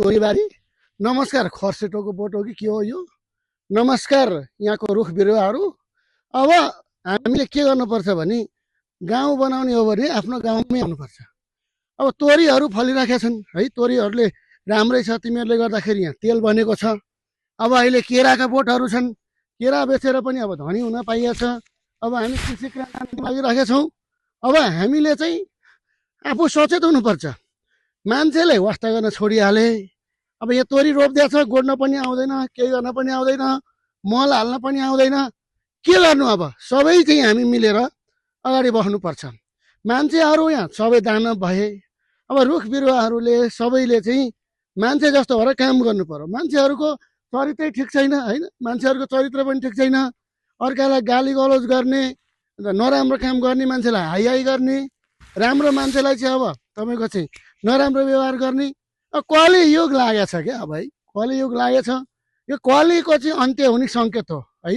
तोरीबारी, नमस्कार खर्सेटोको बोट हो कि के हो यो, नमस्कार यहाँको रुख बिरुवाहरू। अब हामीले के गर्नुपर्छ भने गाउँ बनाउने हो भने आफ्नो गाउँमै आउनुपर्छ। अब तोरीहरू फलिराखेका छन् है, तोरीहरूले राम्रै छ, तिमीहरूले गर्दाखेरि यहाँ तेल बनेको छ। अब अहिले केराका बोटहरू छन्, केरा बेचेर पनि अब धनी हुन पाइएछ। अब हामी कृषि क्रान्ति लागिरहेका छौँ। अब हामीले चाहिँ आफू सचेत हुनुपर्छ। मान्छेले वास्ता गर्न छोडिहाले। अब यहाँ तोरी रोप्दै छ, गोड्न पनि आउँदैन, केही गर्न पनि आउँदैन, मल हाल्न पनि आउँदैन, के गर्नु। अब सबै चाहिँ हामी मिलेर अगाडि बढ्नुपर्छ। मान्छेहरू यहाँ सबै दानव भए। अब रुख बिरुवाहरूले सबैले चाहिँ मान्छे जस्तो भएर काम गर्नु पर्यो। मान्छेहरूको चरित्रै ठिक छैन होइन, मान्छेहरूको चरित्र पनि ठिक छैन। अर्कालाई गाली गलौज गर्ने, नराम्रो काम गर्ने मान्छेलाई हाई हाई गर्ने, राम्रो मान्छेलाई चाहिँ अब तपाईँको चाहिँ नराम्रो व्यवहार गर्ने। कलियुग लागेको छ क्या अब है, कलियुग लागेछ। यो कलिको चाहिँ अन्त्य हुने सङ्केत हो है,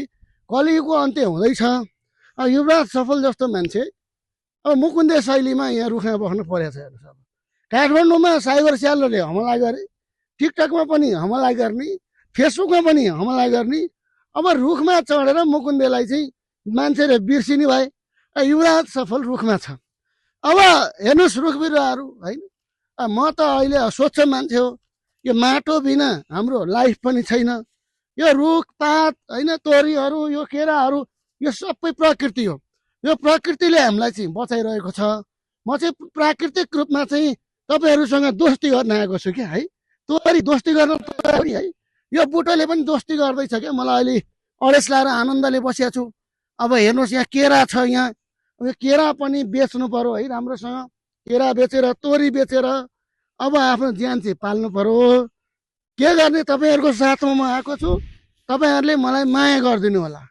कलियुगको अन्त्य हुँदैछ। अब युवराज सफल जस्तो मान्छे अब मुकुन्दे शैलीमा यहाँ रुखमा बस्नु परेको छ। हेर्नुहोस्, अब काठमाडौँमा साइबर स्यालहरूले हमला गरे, टिकटकमा पनि हमला गर्ने, फेसबुकमा पनि हमला गर्ने। अब रुखमा चढेर मुकुन्देलाई चाहिँ मान्छेले बिर्सिने भए। युवराज सफल रुखमा छ। अब हेर्नुहोस् रुख बिरुवाहरू होइन, म त अहिले स्वच्छ मान्छे हो। यो माटो बिना हाम्रो लाइफ पनि छैन। यो रुखपात होइन, तोरीहरू, यो केराहरू, यो सबै प्रकृति हो। यो प्रकृतिले हामीलाई चाहिँ बचाइरहेको छ। म चाहिँ प्राकृतिक रूपमा चाहिँ तपाईँहरूसँग दोस्ती गर्न आएको छु क्या है। तोरी दोस्ती गर्न है, यो बुटोले पनि दोस्ती गर्दैछ क्या। मलाई अहिले अडेस लाएर आनन्दले बसेको छु। अब हेर्नुहोस् यहाँ केरा छ, यहाँ अब केरा पनि बेच्नु पर्यो है राम्रोसँग। केरा बेचेर, तोरी बेचेर अब आफ्नो ज्यान चाहिँ पाल्नु पर्यो। के गर्ने, तपाईँहरूको साथमा म आएको छु। तपाईँहरूले मलाई माया गरिदिनु होला।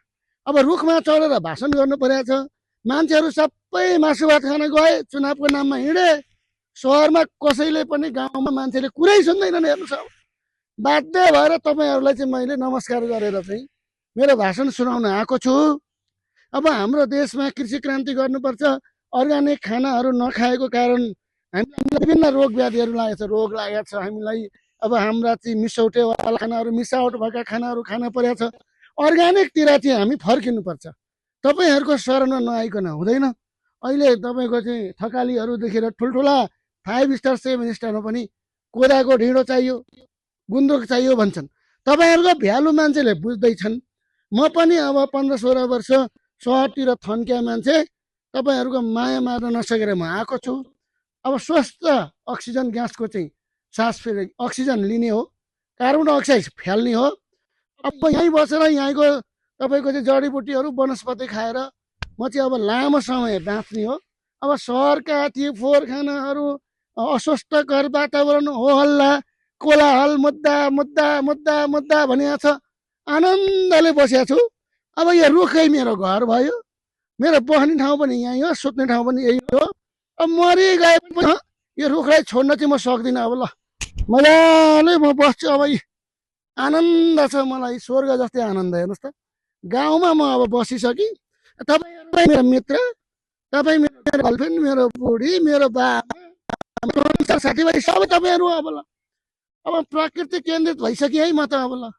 अब रुखमा चढेर भाषण गर्नु परेको छ। मान्छेहरू सबै मासु भात खान गए, चुनावको नाममा हिँडे। सहरमा कसैले पनि, गाउँमा मान्छेले कुरै सुन्दैनन्। हेर्नुहोस्, अब बाध्य भएर तपाईँहरूलाई चाहिँ मैले नमस्कार गरेर चाहिँ मेरो भाषण सुनाउन आएको छु। अब हाम्रो देशमा कृषि क्रान्ति गर्नुपर्छ। अर्ग्यानिक खानाहरू नखाएको कारण हामीलाई विभिन्न रोग व्याधिहरू लागेको छ, रोग लागेको छ हामीलाई। अब हाम्रा चाहिँ मिसौटेवाला खानाहरू, मिसावट भएका खानाहरू खान परेको छ। अर्ग्यानिकतिर चाहिँ हामी फर्किनुपर्छ। तपाईँहरूको शरणमा नआइकन हुँदैन। अहिले तपाईँको चाहिँ थकालीहरू देखेर ठुल्ठुला 5 स्टार 7 स्टारमा पनि कोदाको ढिँडो चाहियो, गुन्द्रुक चाहियो भन्छन्। तपाईँहरूको भ्यालु मान्छेले बुझ्दैछन्। म पनि अब 15-16 वर्ष सहरतिर थन्किया मान्छे, तपाईँहरूको माया मार्न नसकेर म आएको छु। अब स्वस्थ अक्सिजन ग्यासको चाहिँ सास फेरि अक्सिजन लिने हो, कार्बन डाइअक्साइड फ्याल्ने हो। अब यहीँ बसेर यहीँको तपाईँको चाहिँ जडीबुटीहरू, वनस्पति खाएर म चाहिँ अब लामो समय बाँच्ने हो। अब सहरका ती फोहोर खानाहरू, अस्वस्थकर वातावरण, हो हल्ला, कोलाहल, मुद्दा मुद्दा मुद्दा मुद्दा भनिएको छ। आनन्दले बसेको छु। अब यो रुखै मेरो घर भयो। मेरो बस्ने ठाउँ पनि यहीँ हो, सुत्ने ठाउँ पनि यही हो। अब मरि गए पनि यो रुखलाई छोड्न चाहिँ म सक्दिनँ। अब ल मजाले म बस्छु। अब आनन्द छ मलाई, स्वर्ग जस्तै आनन्द। हेर्नुहोस् त, गाउँमा म अब बसिसकेँ। तपाईँहरू मेरो मित्र, तपाईँ मेरो गर्लफ्रेन्ड, मेरो बुढी, मेरो बाबा, मेरो साथीभाइ सबै तपाईँहरू। अब ल, अब प्रकृति केन्द्रित भइसकेँ है म त। अब ल।